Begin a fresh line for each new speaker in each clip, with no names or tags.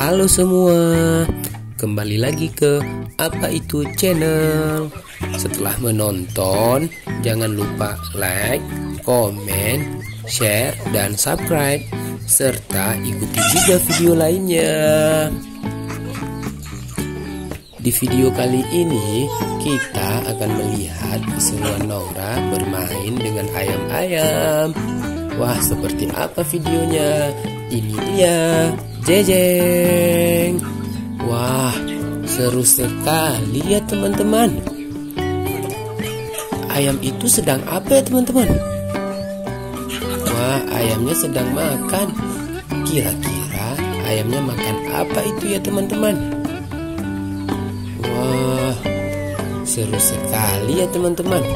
Halo semua, kembali lagi ke Apa Itu Channel. Setelah menonton, jangan lupa like, komen, share, dan subscribe, serta ikuti juga video lainnya. Di video kali ini, kita akan melihat keseruan Nora bermain dengan ayam-ayam. Wah, seperti apa videonya? Ini dia, jejeng. Wah, seru sekali ya teman-teman. Ayam itu sedang apa ya teman-teman? Wah, ayamnya sedang makan. Kira-kira ayamnya makan apa itu ya teman-teman? Wah, seru sekali ya teman-teman.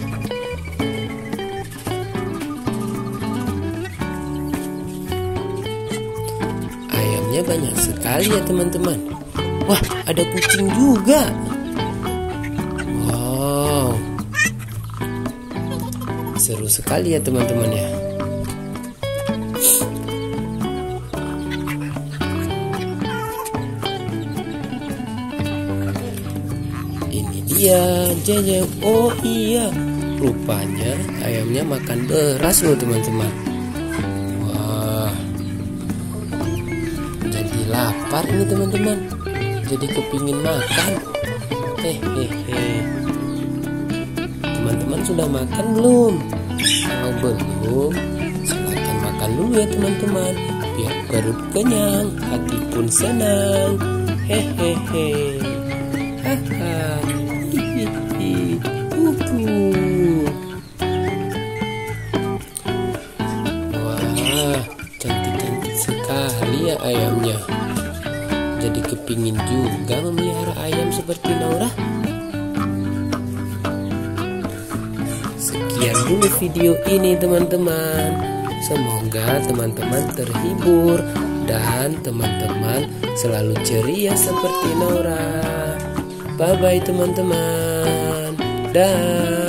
Ayamnya banyak sekali ya teman-teman. Wah, ada kucing juga. Wow, seru sekali ya teman-teman ya. Ini dia jejeng. Oh iya, rupanya ayamnya makan beras loh teman-teman. Lapar ini teman-teman, jadi kepingin makan. Teman-teman sudah makan belum? Kalau belum, silakan makan dulu ya teman-teman, biar perut kenyang, hati pun senang. Wah, cantik-cantik sekali ya ayamnya. Jadi kepingin juga memelihara ayam seperti Nora. Sekian dulu video ini teman-teman. Semoga teman-teman terhibur dan teman-teman selalu ceria seperti Nora. Bye bye teman-teman. Dah.